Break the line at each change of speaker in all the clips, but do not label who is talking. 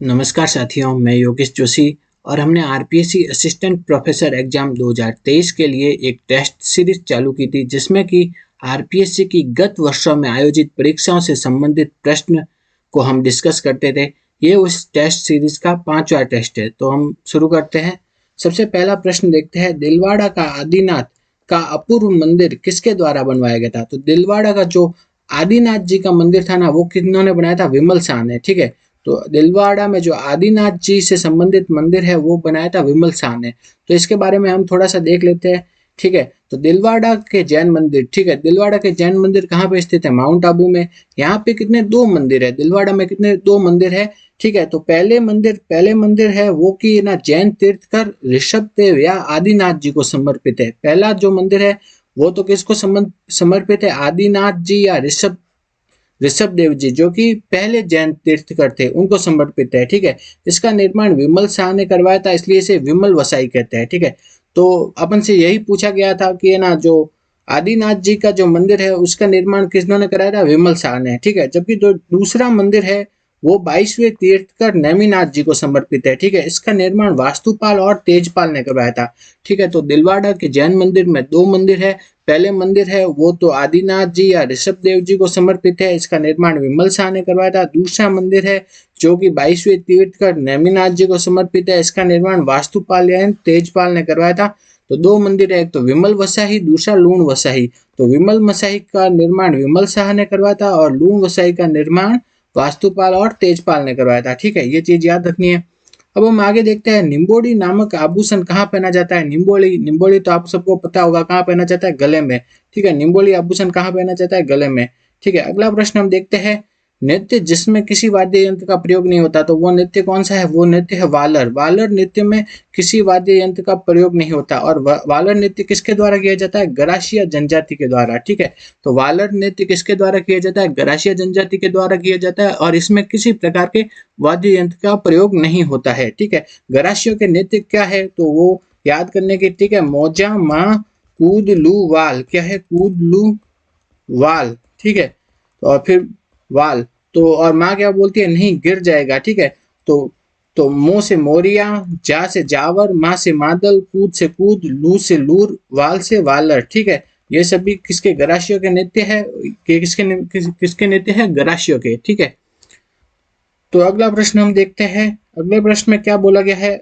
नमस्कार साथियों, मैं योगेश जोशी और हमने आरपीएससी असिस्टेंट प्रोफेसर एग्जाम 2023 के लिए एक टेस्ट सीरीज चालू की थी जिसमें कि आरपीएससी की गत वर्षों में आयोजित परीक्षाओं से संबंधित प्रश्न को हम डिस्कस करते थे। ये उस टेस्ट सीरीज का 5वां टेस्ट है, तो हम शुरू करते हैं। सबसे पहला प्रश्न देखते हैं, दिलवाड़ा का आदिनाथ का अपूर्व मंदिर किसके द्वारा बनवाया गया था। तो दिलवाड़ा का जो आदिनाथ जी का मंदिर था ना, वो किन्होंने बनाया था? विमल शाह ने। ठीक है, तो दिलवाड़ा में जो आदिनाथ जी से संबंधित मंदिर है वो बनाया था विमल शाह ने। तो इसके बारे में हम थोड़ा सा देख लेते हैं। ठीक है, तो दिलवाड़ा के जैन मंदिर, ठीक है, दिलवाड़ा के जैन मंदिर कहाँ पे स्थित है? माउंट आबू में। यहाँ पे कितने? 2 मंदिर है दिलवाड़ा में। कितने? 2 मंदिर है। ठीक है, तो पहले मंदिर है वो कि ना जैन तीर्थकर ऋषभ देव या आदिनाथ जी को समर्पित है। पहला जो मंदिर है वो तो किसको समर्पित है? आदिनाथ जी या ऋषभ देव जी, जो कि पहले जैन तीर्थकर थे, उनको समर्पित है। ठीक है, इसका निर्माण विमल शाह ने करवाया था, इसलिए इसे विमल वसाई कहते हैं। ठीक है, तो अपन से यही पूछा गया था कि ना जो आदिनाथ जी का जो मंदिर है उसका निर्माण किसने कराया था? विमल शाह ने। ठीक है, जबकि जो दूसरा मंदिर है वो 22वें तीर्थकर नेमिनाथ जी को समर्पित है। ठीक है, इसका निर्माण वास्तुपाल और तेजपाल ने करवाया था। ठीक है, तो दिलवाड़ा के जैन मंदिर में 2 मंदिर है। पहले मंदिर है वो तो आदिनाथ जी या ऋषभ देव जी को समर्पित है, इसका निर्माण विमल शाह ने करवाया था। दूसरा मंदिर है जो कि 22वें तीर्थकर नेमिनाथ जी को समर्पित है, इसका निर्माण वास्तुपाल या तेजपाल ने करवाया था। तो 2 मंदिर है, एक तो विमल वसाही, दूसरा लूण वसाही। तो विमल वसाही का निर्माण विमल शाह ने करवाया था और लूण वसाही का निर्माण वास्तुपाल और तेजपाल ने करवाया था। ठीक है, ये चीज याद रखनी है। अब हम आगे देखते हैं, निम्बोडी नामक आभूषण कहाँ पहना जाता है? निम्बोली, निम्बोली तो आप सबको पता होगा कहाँ पहना जाता है? गले में। ठीक है, निम्बोली आभूषण कहाँ पहना जाता है? गले में। ठीक है, अगला प्रश्न हम देखते हैं, नृत्य जिसमें किसी वाद्य यंत्र का प्रयोग नहीं होता, तो वो नृत्य कौन सा है? वो नृत्य है वालर। वालर नृत्य में किसी वाद्य यंत्र का प्रयोग नहीं होता और वालर नृत्य किसके द्वारा किया जाता है? गरासिया जनजाति के द्वारा। ठीक है, तो वालर नृत्य किसके द्वारा किया जाता है? गरासिया जनजाति के द्वारा किया जाता है और इसमें किसी प्रकार के वाद्य यंत्र का प्रयोग नहीं होता है। ठीक है, गरासियों के नृत्य क्या है तो वो याद करने की, ठीक है, मोजा माँ कूद लू वाल। क्या है? कूद लू वाल। ठीक है, और फिर वाल, तो और माँ क्या बोलती है? नहीं, गिर जाएगा। ठीक है, तो मो से मोरिया, जा से जावर, माँ से मादल, कूद से कूद, लू से लूर, वाल से वालर। ठीक है, ये सभी किसके? गरासियों के नृत्य है। किसके नृत्य है? गरासियों के। ठीक है, तो अगला प्रश्न हम देखते हैं। अगले प्रश्न में क्या बोला गया है?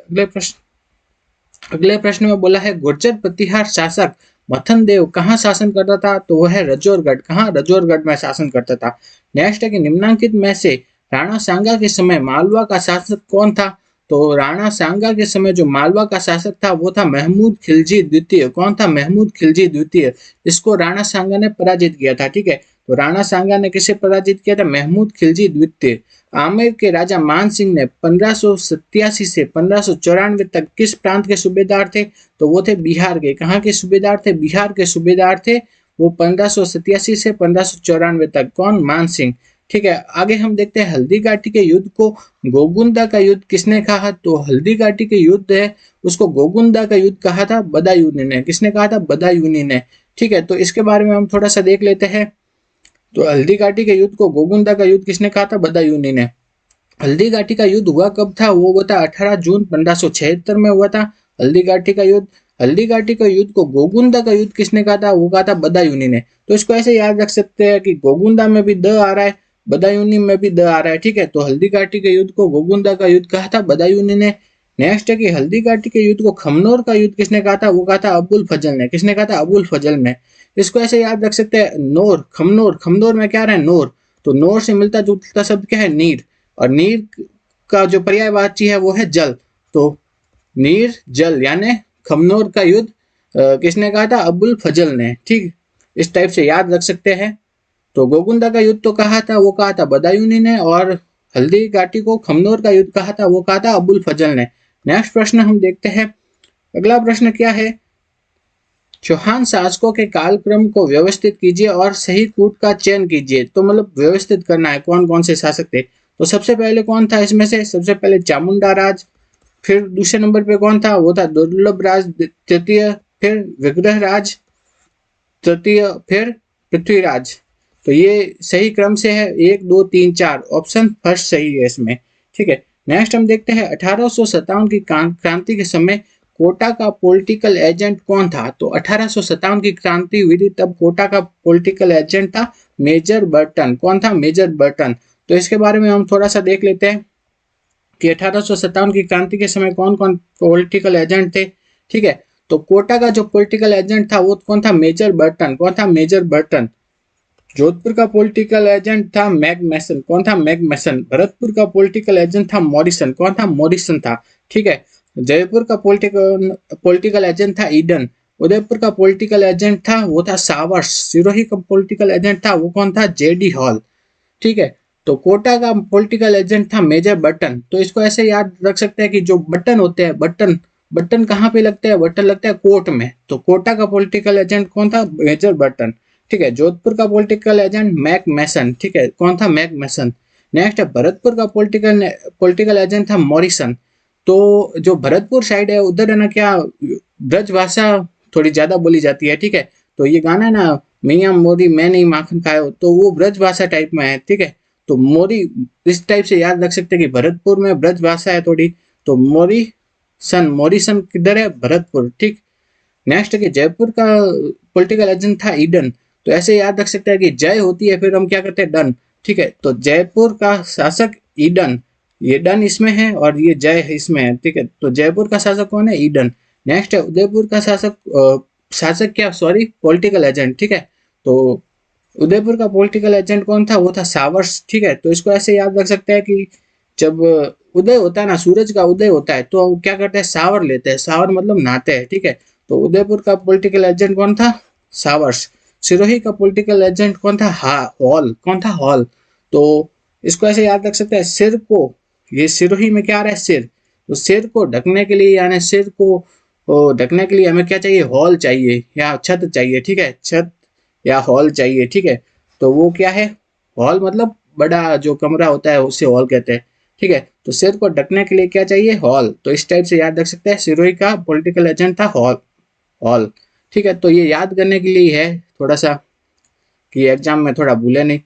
अगले प्रश्न में बोला है, गुर्जर प्रतिहार शासक मथन देव कहाँ शासन करता था? तो वह है रजौरगढ़। कहाँ? रजौरगढ़ में शासन करता था। नेक्स्ट है कि निम्नांकित में से राणा सांगा के समय मालवा का शासक कौन था? तो राणा सांगा के समय जो मालवा का शासक था वो था महमूद खिलजी द्वितीय। कौन था? महमूद खिलजी द्वितीय। इसको राणा सांगा ने पराजित किया था। ठीक है, तो राणा सांगा ने किसे पराजित किया था? महमूद खिलजी द्वितीय। आमेर के राजा मान सिंह ने 1587 से 1594 तक किस प्रांत के सूबेदार थे? तो वो थे बिहार के। कहाँ के सूबेदार थे? बिहार के सूबेदार थे वो 1587 से 1594 तक। कौन? मान सिंह। ठीक है, आगे हम देखते हैं, हल्दी घाटी के युद्ध को गोगुंदा का युद्ध किसने कहा? तो हल्दी घाटी के युद्ध है उसको गोगुंदा का युद्ध कहा था बदायूनी ने। किसने कहा था? बदायूनी ने। ठीक है, तो इसके बारे में हम थोड़ा सा देख लेते हैं। तो हल्दी घाटी के युद्ध को गोगुंदा का युद्ध किसने कहा था? बदायूनी ने। हल्दी घाटी का युद्ध हुआ कब था? वो हुआ था 18 जून 1576 में हुआ था हल्दी घाटी का युद्ध। हल्दी घाटी का युद्ध को गोगुंदा का युद्ध किसने कहा था? वो कहा था बदायूनी ने। तो इसको ऐसे याद रख सकते हैं कि गोगुंदा में भी द आ रहा है, बदायूनी में भी द आ रहा है। ठीक है, तो हल्दी घाटी के युद्ध को गोगुंदा का युद्ध कहा था बदायूनी ने। नेक्स्ट है कि हल्दी घाटी के युद्ध को खमनोर का युद्ध किसने कहा था? वो कहा था अबुल फजल ने। किसने कहा था? अबुल फजल ने। इसको ऐसे याद रख सकते हैं, नोर, खमनोर। खमनोर में क्या रहा है? नोर। तो नोर से मिलता जुलता शब्द क्या है? नीर। और नीर का जो पर्यायवाची है वो है जल। तो नीर जल यानी खमनोर का युद्ध किसने कहा था? अबुल फजल ने। ठीक, इस टाइप से याद रख सकते हैं। तो गोगुंदा का युद्ध तो कहा था, वो कहा था बदायूनी ने, और हल्दी घाटी को खमनोर का युद्ध कहा था, वो कहा था अबुल फजल ने। नेक्स्ट प्रश्न हम देखते हैं। अगला प्रश्न क्या है? चौहान शासकों के कालक्रम को व्यवस्थित कीजिए और सही कूट का चयन कीजिए। तो मतलब व्यवस्थित करना है कौन कौन से शासक थे। तो सबसे पहले कौन था इसमें से? सबसे पहले चामुंडा राज। फिर दूसरे नंबर पे कौन था? वो था दुर्लभ राज तृतीय। फिर विग्रह राज तृतीय। फिर पृथ्वीराज। तो ये सही क्रम से है, 1 2 3 4। ऑप्शन फर्स्ट सही है इसमें। ठीक है, नेक्स्ट हम देखते हैं 1857 की क्रांति के समय कोटा का पॉलिटिकल एजेंट कौन था। तो 1857 की क्रांति हुई थी, तब कोटा का पॉलिटिकल एजेंट था मेजर बर्टन। कौन था? Major Burton. तो इसके बारे में हम थोड़ा सा देख लेते हैं कि 1857 की क्रांति के समय कौन कौन पॉलिटिकल एजेंट थे। ठीक है, तो कोटा का जो पॉलिटिकल एजेंट था वो कौन था? Major Burton. कौन था? Major Burton. जोधपुर का पॉलिटिकल एजेंट था मैग मैसन। कौन था? मैग मैसन। भरतपुर का पॉलिटिकल एजेंट था मॉरिसन। कौन था? मॉरिसन था। ठीक है, जयपुर का पॉलिटिकल एजेंट था ईडन। उदयपुर का पॉलिटिकल एजेंट था वो था सावर्स। सिरोही का पॉलिटिकल एजेंट था वो कौन था? JD hall. ठीक है, तो कोटा का पॉलिटिकल एजेंट था मेजर बटन। तो इसको ऐसे याद रख सकते हैं कि जो बटन होते हैं, बटन बटन कहाँ पे लगते हैं? बटन लगता है कोर्ट में। तो कोटा का पॉलिटिकल एजेंट कौन था? Major Burton. ठीक है, जोधपुर का पॉलिटिकल एजेंट मैक मैसन। ठीक है, कौन था? मैक मैसन। नेक्स्ट है भरतपुर का पॉलिटिकल एजेंट था मॉरिसन। तो जो भरतपुर साइड है उधर है ना, क्या ब्रज भाषा थोड़ी ज्यादा बोली जाती है। ठीक है, तो ये गाना है ना, मियाँ मोरी मैं नहीं माखन खायो, तो वो ब्रज भाषा टाइप में है। ठीक है, तो मोरी इस टाइप से याद रख सकते हैं कि भरतपुर में ब्रज भाषा है थोड़ी। तो मोरीसन किधर है? भरतपुर। ठीक, नेक्स्ट है कि जयपुर का पॉलिटिकल एजेंट था ईडन। तो ऐसे याद रख सकते हैं कि जय होती है फिर हम क्या करते हैं? डन। ठीक है, तो जयपुर का शासक ईडन, ये डन इसमें है और ये जय इसमें है। ठीक है, तो जयपुर का शासक कौन है? ईडन। नेक्स्ट है उदयपुर का शासक क्या, सॉरी, पॉलिटिकल एजेंट। ठीक है, तो उदयपुर का पॉलिटिकल एजेंट कौन था? वो था सावर्स। ठीक है, तो इसको ऐसे याद रख सकते हैं कि जब उदय होता है ना, सूरज का उदय होता है, तो क्या करते हैं? सावर लेते हैं। सावर मतलब नहाते हैं। ठीक है, तो उदयपुर का पॉलिटिकल एजेंट कौन था? सावर्स। सिरोही का पॉलिटिकल एजेंट कौन था? हॉल। कौन था? हॉल। तो इसको ऐसे याद रख सकते हैं, सिर को, ये सिरोही में क्या आ रहा है? सिर। तो सिर को ढकने के लिए, यानी सिर को ढकने के लिए हमें क्या चाहिए? हॉल चाहिए या छत चाहिए। ठीक है, छत या हॉल चाहिए। ठीक है, तो वो क्या है? हॉल मतलब बड़ा जो कमरा होता है उसे हॉल कहते हैं। ठीक है, तो सिर को ढकने के लिए क्या चाहिए? हॉल। तो इस टाइप से याद रख सकते हैं, सिरोही का पॉलिटिकल एजेंट था हॉल। हॉल। ठीक है, तो ये याद करने के लिए है थोड़ा सा कि एग्जाम में थोड़ा भूले नहीं।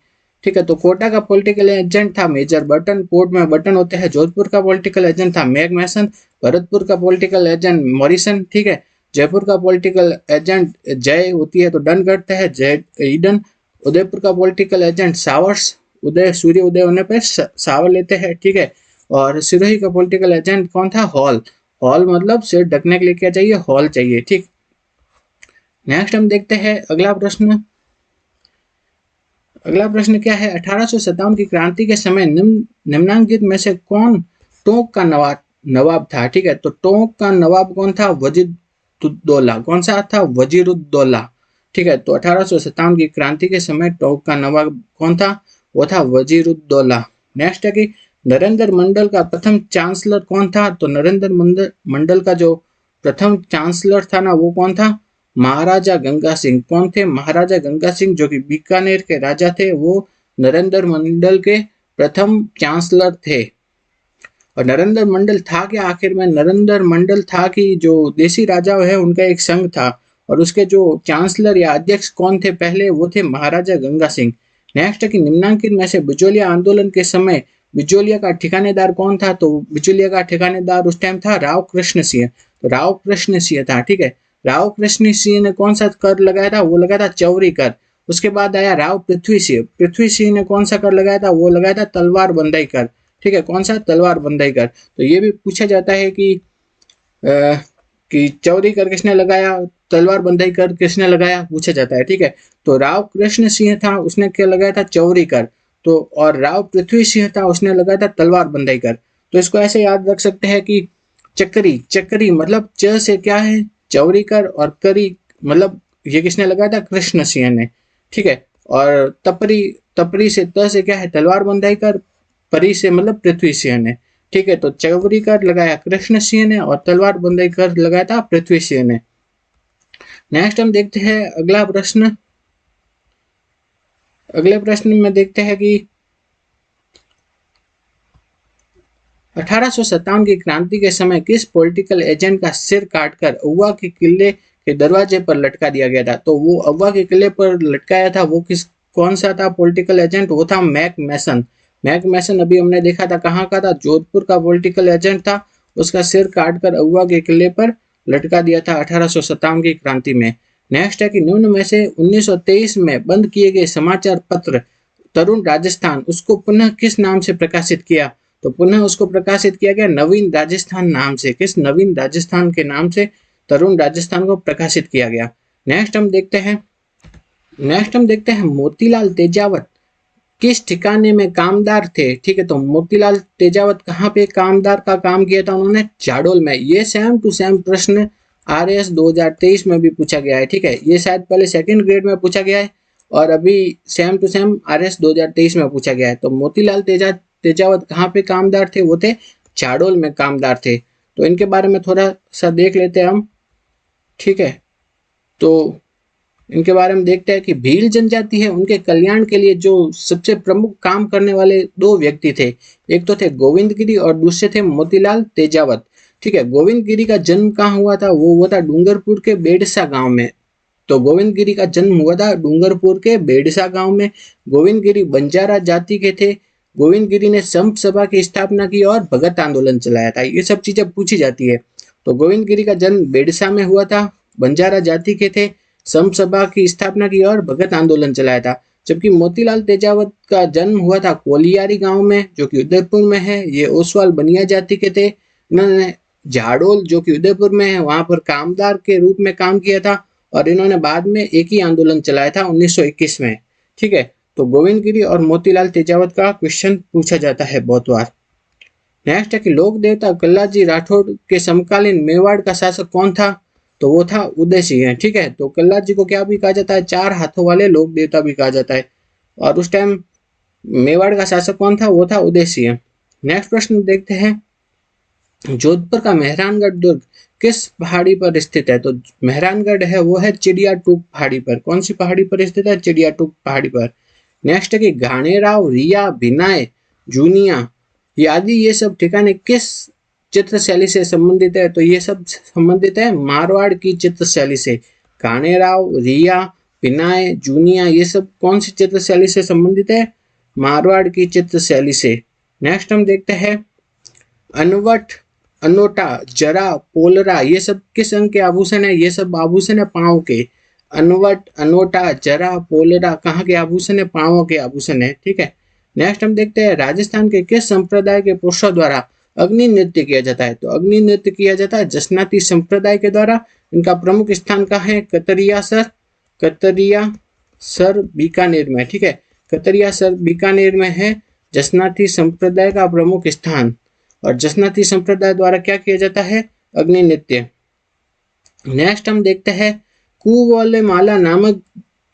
ठीक है, तो कोटा का पॉलिटिकल एजेंट था मेजर बटन। कोर्ट में बटन होते हैं। जोधपुर का पॉलिटिकल एजेंट था मैग मैसन। भरतपुर का पॉलिटिकल एजेंट मॉरिसन। ठीक है, जयपुर का पॉलिटिकल एजेंट जय होती है तो डन करते हैं, जय ईडन। उदयपुर का पॉलिटिकल एजेंट सावर्स। उदय, सूर्य उदय होने पर सावर लेते हैं। ठीक है, और सिरोही का पॉलिटिकल एजेंट कौन था? हॉल। हॉल मतलब सिर ढकने के लिए क्या चाहिए? हॉल चाहिए। ठीक, नेक्स्ट हम देखते हैं अगला प्रश्न। अगला प्रश्न क्या है? 1857 की क्रांति के समय निम्नांकित में से कौन टोंक का नवाब था? ठीक है, तो टोंक का नवाब कौन था? वजीरुद्दौला। कौन सा था? वजीरुद्दौला। ठीक है, तो 1857 की क्रांति के समय टोंक का नवाब कौन था? वो था वजीरुद्दौला। नेक्स्ट है कि नरेंद्र मंडल का प्रथम चांसलर कौन था? तो नरेंद्र मंडल का जो प्रथम चांसलर था ना, वो कौन था? महाराजा गंगा सिंह। कौन थे? महाराजा गंगा सिंह, जो कि बीकानेर के राजा थे। वो नरेंद्र मंडल के प्रथम चांसलर थे। और नरेंद्र मंडल था क्या आखिर में? नरेंद्र मंडल था कि जो देसी राजा है उनका एक संघ था, और उसके जो चांसलर या अध्यक्ष कौन थे पहले? वो थे महाराजा गंगा सिंह। नेक्स्ट है कि निम्नांकित में से बिचौलिया आंदोलन के समय बिचौलिया का ठिकानेदार कौन था? तो बिचौलिया का ठिकानेदार उस टाइम था राव कृष्ण सिंह। तो राव कृष्ण सिंह था। ठीक है, राव कृष्ण सिंह ने कौन सा कर लगाया था? वो लगाया था चौरी कर। उसके बाद आया राव पृथ्वी सिंह। पृथ्वी सिंह ने कौन सा कर लगाया था? वो लगाया था तलवार बंदाई कर। ठीक है, कौन सा? तलवार बंदाई कर। तो ये भी पूछा जाता है कि चौरी कर किसने लगाया, तलवार बंदाई कर किसने लगाया, पूछा जाता है। ठीक है, तो राव कृष्ण सिंह था, उसने क्या लगाया था? चौरी कर। तो और राव पृथ्वी सिंह था, उसने लगाया था तलवार बंदाई कर। तो इसको ऐसे याद रख सकते हैं कि चक्री, चक्री मतलब च से क्या है? चौरी कर, और करी मतलब ये किसने लगाया था? कृष्ण सिंह ने। ठीक है, और तपरी, तपरी से त से क्या है? तलवार बंदाई कर। परी से मतलब पृथ्वी सिंह ने। ठीक है, तो चौरी कर लगाया कृष्ण सिंह ने और तलवार बंदाई कर लगाया था पृथ्वी सिंह ने। नेक्स्ट हम देखते हैं अगला प्रश्न। अगले प्रश्न में देखते हैं कि 1857 की क्रांति के समय किस पॉलिटिकल एजेंट का सिर काटकर अहुआ के किले के दरवाजे पर लटका दिया गया था? तो वो अहुआ के किले पर लटकाया था वो कौन सा था पॉलिटिकल एजेंट? वो था मैक मैसन। मैक मैसन अभी हमने देखा था कहाँ का था, जोधपुर का पॉलिटिकल एजेंट था। उसका सिर काटकर अहुआ के किले पर लटका दिया था 1857 की क्रांति में। नेक्स्ट है कि निम्न में से 1923 में बंद किए गए समाचार पत्र तरुण राजस्थान उसको पुनः किस नाम से प्रकाशित किया? तो पुनः उसको प्रकाशित किया गया नवीन राजस्थान नाम से। किस? नवीन राजस्थान के नाम से तरुण राजस्थान को प्रकाशित किया गया। नेक्स्ट हम देखते हैं मोतीलाल तेजावत किस ठिकाने में कामदार थे? ठीक है, तो मोतीलाल तेजावत कहाँ पे कामदार का काम किया था उन्होंने? जाडोल में। ये सेम टू सेम प्रश्न RAS 2023 में भी पूछा गया है। ठीक है, ये शायद पहले सेकंड ग्रेड में पूछा गया है और अभी सेम टू सेम RAS 2023 में पूछा गया है। तो मोतीलाल तेजावत कहाँ पे कामदार थे? वो थे जाडोल में कामदार थे। तो इनके बारे में थोड़ा सा देख लेते हैं हम। ठीक है, तो इनके बारे में देखते हैं कि भील जनजाति है उनके कल्याण के लिए जो सबसे प्रमुख काम करने वाले दो व्यक्ति थे, एक तो थे गोविंद गिरी और दूसरे थे मोतीलाल तेजावत। ठीक है, गोविंद गिरी का जन्म कहाँ हुआ था? वो हुआ था डूंगरपुर के बेडसा गांव में। तो गोविंद गिरी का जन्म हुआ था डूंगरपुर के बेडसा गांव में। गोविंद गिरी बंजारा जाति के थे। गोविंद गिरी ने संत सभा की स्थापना की और भगत आंदोलन चलाया था। ये सब चीजें पूछी जाती है। तो गोविंद गिरी का जन्म बेडसा में हुआ था, बंजारा जाति के थे, संत सभा की स्थापना की और भगत आंदोलन चलाया था। जबकि मोतीलाल तेजावत का जन्म हुआ था कोलियारी गांव में जो कि उदयपुर में है। ये ओसवाल बनिया जाति के थे। इन्होंने झाड़ोल जो कि उदयपुर में है वहां पर कामदार के रूप में काम किया था और इन्होंने बाद में एक ही आंदोलन चलाया था 1921 में। ठीक है, तो गोविंद गिरी और मोतीलाल तेजावत का क्वेश्चन पूछा जाता है बहुत बार। नेक्स्ट है कि लोक देवता कल्लाजी राठौड़ के समकालीन मेवाड़ का शासक कौन था? तो वो था उदय सिंह। ठीक है, तो कल्लाजी को क्या भी कहा जाता है? चार हाथों वाले लोक देवता भी कहा जाता है। और उस टाइम मेवाड़ का शासक कौन था? वो था उदय सिंह। नेक्स्ट प्रश्न देखते हैं, जोधपुर का मेहरानगढ़ दुर्ग किस पहाड़ी पर स्थित है? तो मेहरानगढ़ है वो है चिड़िया टूक पहाड़ी पर। कौन सी पहाड़ी पर स्थित है? चिड़िया टूक पहाड़ी पर। नेक्स्ट है कि घाणेराव, रिया, भिनाय, जूनिया आदि ये सब ठिकाने किस चित्र शैली से संबंधित है? तो ये सब संबंधित है मारवाड़ की चित्र शैली से। घाणेराव, रिया, भिनाय, जूनिया ये सब कौन सी चित्र शैली से संबंधित है? मारवाड़ की चित्र शैली से। नेक्स्ट हम देखते हैं अनवट, अनोटा, जरा, पोलरा ये सब किस अंग के आभूषण है? ये सब आभूषण है पांव के। अनवट, अनोटा, जरा, पोलरा कहाँ के आभूषण है? पांव के आभूषण है। ठीक है, नेक्स्ट हम देखते हैं राजस्थान के किस संप्रदाय के पुरुषों द्वारा अग्नि नृत्य किया जाता है? तो अग्नि नृत्य किया जाता है जसनाती संप्रदाय के द्वारा। इनका प्रमुख स्थान कहाँ है? कतरिया सर बीकानेर में। ठीक है, कतरिया सर बीकानेर में है जसनाती संप्रदाय का प्रमुख स्थान। और जसनाती संप्रदाय द्वारा क्या किया जाता है? अग्नि नृत्य। नेक्स्ट हम देखते हैं कुवले माला नामक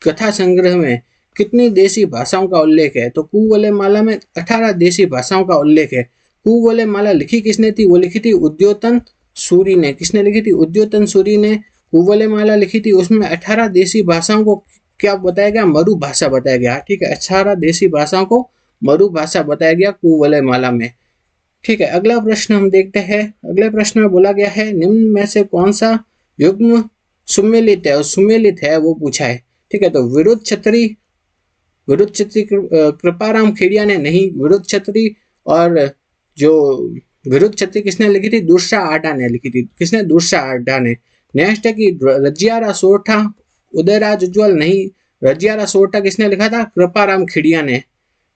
कथा संग्रह में कितनी देशी भाषाओं का उल्लेख है? तो कुवले माला में 18 देशी भाषाओं का उल्लेख है। कुवले माला लिखी किसने थी? वो लिखी थी उद्योतन सूरी ने। किसने लिखी थी? उद्योतन सूरी ने कुवले माला लिखी थी। उसमें 18 देशी भाषाओं को क्या बताया गया? मरु भाषा बताया गया। ठीक है, 18 देशी भाषाओं को मरु भाषा बताया गया कुवले माला में। ठीक है, अगला प्रश्न हम देखते हैं। अगले प्रश्न में बोला गया है निम्न में से कौन सा युग्म सुमेलित है? और सुमेलित है वो पूछा है। ठीक है, तो विरुद्ध छत्री कृपाराम खेड़िया ने नहीं, विरुद्ध छत्री और जो विरुद्ध छत्री किसने लिखी थी? दुर्सा आडा ने लिखी थी। किसने? दुर्सा आडा ने। नेक्स्ट है कि रजियारा सोरठा उदयराज उज्ज्वल नहीं, रजियारा सोरठा किसने लिखा था? कृपाराम खेड़िया ने।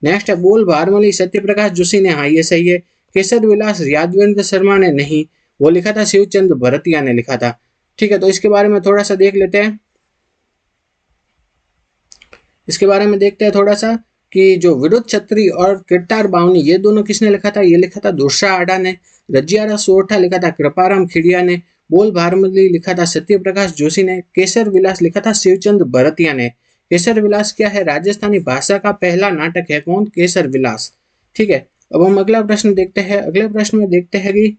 नेक्स्ट है बोल भारमली सत्यप्रकाश जोशी ने। हाँ, ये सही है। केसर विलास यादवेंद्र शर्मा ने नहीं, वो लिखा था शिवचंद्र भरतिया ने लिखा था। ठीक है, तो इसके बारे में थोड़ा सा देख लेते हैं। इसके बारे में देखते हैं थोड़ा सा कि जो विरुद्ध छत्री और किरतार बावनी ये दोनों किसने लिखा था? ये लिखा था दुर्सा आडा ने। रजियारा सोरठा लिखा था कृपाराम खिड़िया ने। बोल भारमली लिखा था सत्यप्रकाश जोशी ने। केसर विलास लिखा था शिवचंद्र भरतिया ने। केसर विलास क्या है? राजस्थानी भाषा का पहला नाटक है। कौन? केसर विलास। ठीक है, अब हम अगला प्रश्न देखते हैं। अगले प्रश्न में देखते हैं कि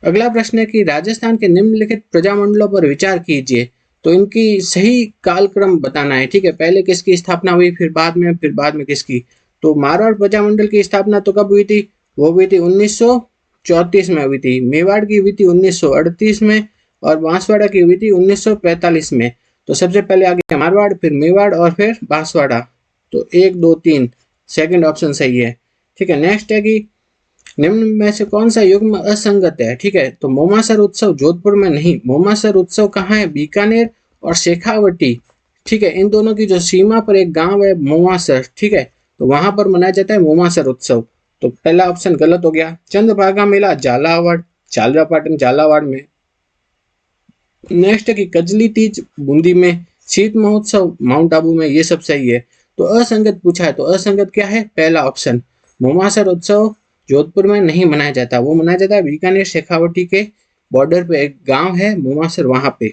अगला प्रश्न है कि राजस्थान के निम्नलिखित प्रजामंडलों पर विचार कीजिए। तो इनकी सही कालक्रम बताना है। ठीक है, पहले किसकी स्थापना हुई, फिर बाद में किसकी। तो मारवाड़ प्रजामंडल की स्थापना तो कब हुई थी? वो हुई थी 1934 में हुई थी। मेवाड़ की हुई थी 1938 में और बांसवाड़ा की हुई थी 1945 में। तो सबसे पहले आ गया मारवाड़, फिर मेवाड़ और फिर बांसवाड़ा। तो 1 2 3 सेकंड ऑप्शन सही है। ठीक है, नेक्स्ट है कि निम्न में से कौन सा युग्म असंगत है। ठीक है, तो मोमासर उत्सव जोधपुर में नहीं, मोमासर उत्सव कहाँ है, बीकानेर और शेखावटी। ठीक है, इन दोनों की जो सीमा पर एक गांव है मोमासर, ठीक है, तो वहां पर मनाया जाता है मोमासर उत्सव। तो पहला ऑप्शन गलत हो गया। चंद्रभागा मेला झालावाड़, झालरापाटन झालावाड़ में। नेक्स्ट है कि कजली तीज बूंदी में, शीत महोत्सव माउंट आबू में, ये सब सही है। तो असंगत पूछा है, तो असंगत क्या है, पहला ऑप्शन। मोमासर उत्सव जोधपुर में नहीं मनाया जाता, वो मनाया जाता है बीकानेर शेखावटी के बॉर्डर पे एक गांव है मोमासर, वहां पे।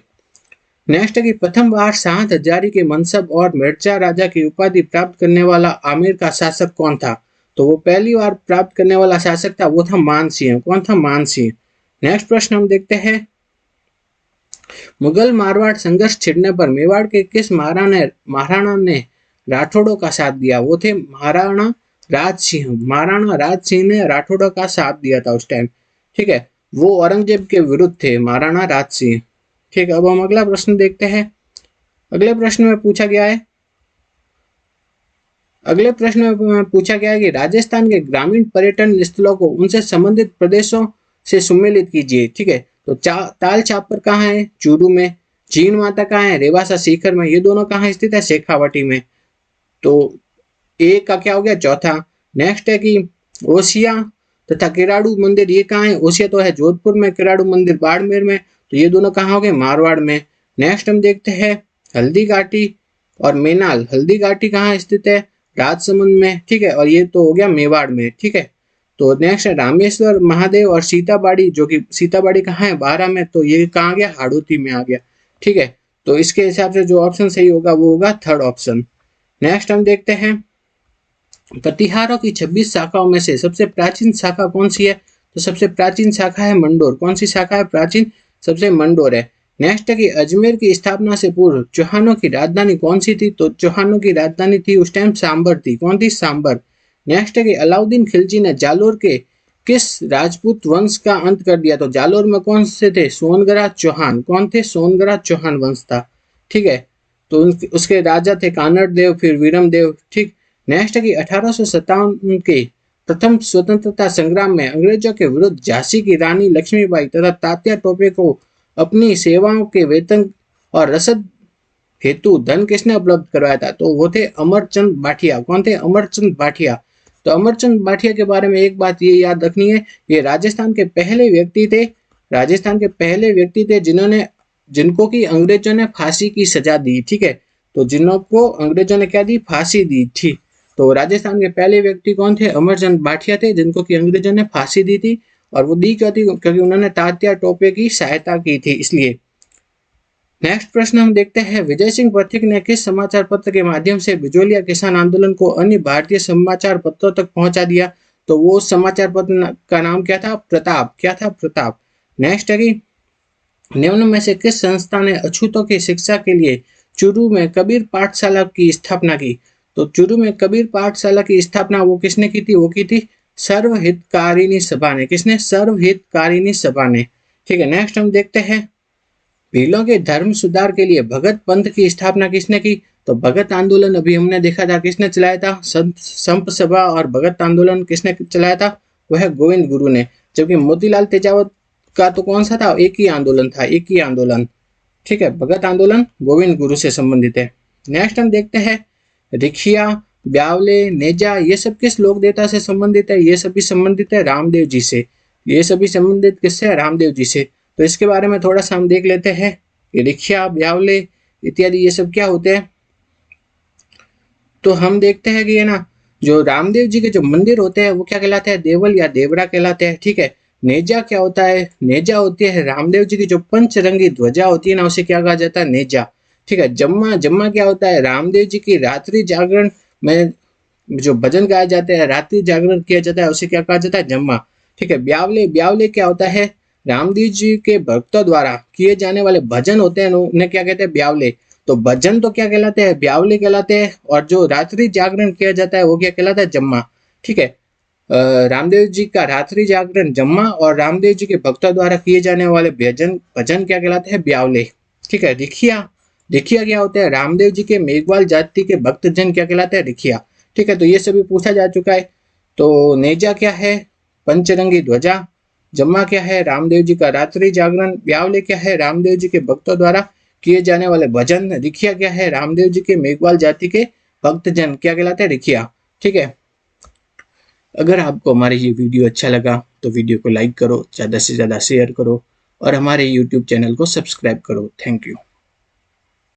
नेक्स्ट है कि प्रथम बार सात हजारी के मनसब और मिर्जा राजा की उपाधि प्राप्त करने वाला आमेर का शासक कौन था। तो वो पहली बार प्राप्त करने वाला शासक था, वो था मानसिंह। कौन था, मानसिंह। नेक्स्ट प्रश्न हम देखते हैं, मुगल मारवाड़ संघर्ष छिड़ने पर मेवाड़ के किस महाराणा ने राठौड़ों का साथ दिया। वो थे महाराणा राज सिंह। महाराणा राज सिंह ने राठौड़ों का साथ दिया था उस टाइम। ठीक है, वो औरंगजेब के विरुद्ध थे महाराणा राज सिंह। ठीक है, अब हम अगला प्रश्न देखते हैं। अगले प्रश्न में पूछा गया है, कि राजस्थान के ग्रामीण पर्यटन स्थलों को उनसे संबंधित प्रदेशों से सुमेलित कीजिए। ठीक है, तो ताल छापर कहाँ है, चूरू में। जीन माता कहाँ है, रेवासा सीकर में। ये दोनों कहाँ स्थित है, शेखावाटी में। तो ए का क्या हो गया, चौथा। नेक्स्ट है कि ओसिया तथा किराड़ू मंदिर, ये कहाँ है, ओसिया तो है जोधपुर में, किराड़ू मंदिर बाड़मेर में। तो ये दोनों कहाँ हो गए, मारवाड़ में। नेक्स्ट हम देखते हैं हल्दी घाटी और मेनाल। हल्दी घाटी कहाँ स्थित है, राजसमंद में। ठीक है, और ये तो हो गया मेवाड़ में। ठीक है, तो नेक्स्ट है रामेश्वर महादेव और सीताबाड़ी, जो कि सीताबाड़ी कहाँ है, बारा में। तो ये कहाँ गया, हाड़ौती में आ गया। ठीक है, तो इसके हिसाब से जो ऑप्शन सही होगा वो होगा थर्ड ऑप्शन। नेक्स्ट हम देखते हैं, प्रतिहारों की 26 शाखाओं में से सबसे प्राचीन शाखा कौन सी है। तो सबसे प्राचीन शाखा है मंडोर। कौन सी शाखा है प्राचीन, सबसे मंडोर है। नेक्स्ट है कि अजमेर की स्थापना से पूर्व चौहानों की राजधानी कौन सी थी। तो चौहानों की राजधानी थी उस टाइम सांबर थी। कौन थी, सांबर। नेक्स्ट है कि अलाउद्दीन खिलजी ने जालोर के किस राजपूत वंश का अंत कर दिया। तो जालोर में कौन से थे, सोनगरा चौहान। कौन थे, सोनगरा चौहान वंश था। ठीक है, तो उसके राजा थे कानड़ देव, फिर वीरम देव। ठीक, नेक्स्ट है कि 1857 के प्रथम स्वतंत्रता संग्राम में अंग्रेजों के विरुद्ध झांसी की रानी लक्ष्मीबाई तथा तात्या टोपे को अपनी सेवाओं के वेतन और रसद हेतु धन किसने उपलब्ध करवाया था। तो वो थे अमरचंद बाठिया। कौन थे, अमरचंद बाठिया। तो अमरचंद बाठिया के बारे में एक बात ये याद रखनी है, ये राजस्थान के पहले व्यक्ति थे, जिनको की अंग्रेजों ने फांसी की सजा दी। ठीक है, तो जिनको अंग्रेजों ने क्या दी, फांसी दी थी। तो राजस्थान के पहले व्यक्ति कौन थे, अमरचंद बाठिया थे, जिनको की अंग्रेजों ने फांसी दी थी। और वो दी क्यों थी, क्योंकि उन्होंने तात्या टोपे की सहायता की थी, इसलिए। नेक्स्ट प्रश्न हम देखते हैं, विजय सिंह पथिक ने किस समाचार पत्र के माध्यम से बिजोलिया किसान आंदोलन को अन्य भारतीय समाचार पत्रों तक पहुंचा दिया। तो वो समाचार पत्र का नाम क्या था, प्रताप। क्या था, प्रताप। नेक्स्ट है कि निम्न में से किस संस्था ने अछूतों की शिक्षा के लिए चूरू में कबीर पाठशाला की स्थापना की। तो चूरू में कबीर पाठशाला की स्थापना वो किसने की थी, वो की थी सर्वहितकारिणी सभा ने। किसने, सर्वहितकारिणी सभा ने। ठीक है, नेक्स्ट हम देखते हैं, भीलों के धर्म सुधार के लिए भगत पंथ की स्थापना किसने की। तो भगत आंदोलन अभी हमने देखा था किसने चलाया था, संत सभा। और भगत आंदोलन किसने चलाया था, वह गोविंद गुरु ने। जबकि मोतीलाल तेजावत का तो कौन सा था, एक ही आंदोलन था, एक ही आंदोलन। ठीक है, भगत आंदोलन गोविंद गुरु से संबंधित है। नेक्स्ट हम देखते हैं, रिखिया, ब्यावले, नेजा, ये सब किस लोक देवता से संबंधित है। ये सभी संबंधित है रामदेव जी से। ये सभी संबंधित किससे है, रामदेव जी से। तो इसके बारे में थोड़ा सा हम देख लेते हैं कि रिखिया, ब्यावले इत्यादि ये सब क्या होते हैं। तो हम देखते हैं कि ये ना, जो रामदेव जी के जो मंदिर होते हैं वो क्या कहलाते हैं, देवल या देवरा कहलाते हैं। ठीक है, नेजा क्या होता है, नेजा होती है रामदेव जी की जो पंचरंगी ध्वजा होती है ना, उसे क्या कहा जाता है, नेजा। ठीक है, जम्मा, जम्मा क्या होता है, रामदेव जी की रात्रि जागरण में जो भजन गाए जाते हैं, रात्रि जागरण किया जाता है, उसे क्या कहा जाता है, जम्मा। ठीक है, ब्यावले, ब्यावले क्या होता है, रामदेव जी के भक्तों द्वारा किए जाने वाले भजन होते हैं, उन्हें क्या कहते हैं, ब्यावले। तो भजन तो क्या कहलाते हैं, ब्यावले कहलाते हैं। और जो रात्रि जागरण किया जाता है वो क्या कहलाता है, जम्मा। ठीक है, रामदेव जी का रात्रि जागरण जम्मा, और रामदेव जी के भक्तों द्वारा किए जाने वाले भजन भजन क्या कहलाते हैं, ब्यावले। ठीक है, रिखिया, रिखिया क्या होता है, रामदेव जी के मेघवाल जाति के भक्तजन क्या कहलाते हैं, रिखिया। ठीक है, तो ये सभी पूछा जा चुका है। तो नेजा क्या है? पंचरंगी ध्वजा। जम्मा क्या है? रामदेव जी का रात्रि जागरण। ब्यावले क्या है? रामदेव जी के भक्तों द्वारा किए जाने वाले भजन। रिखिया क्या है? रामदेव जी के मेघवाल जाति के भक्तजन क्या कहलाते हैं? रिखिया। ठीक है, अगर आपको हमारे ये वीडियो अच्छा लगा तो वीडियो को लाइक करो, ज़्यादा से ज़्यादा शेयर करो और हमारे यूट्यूब चैनल को सब्सक्राइब करो। Thank you.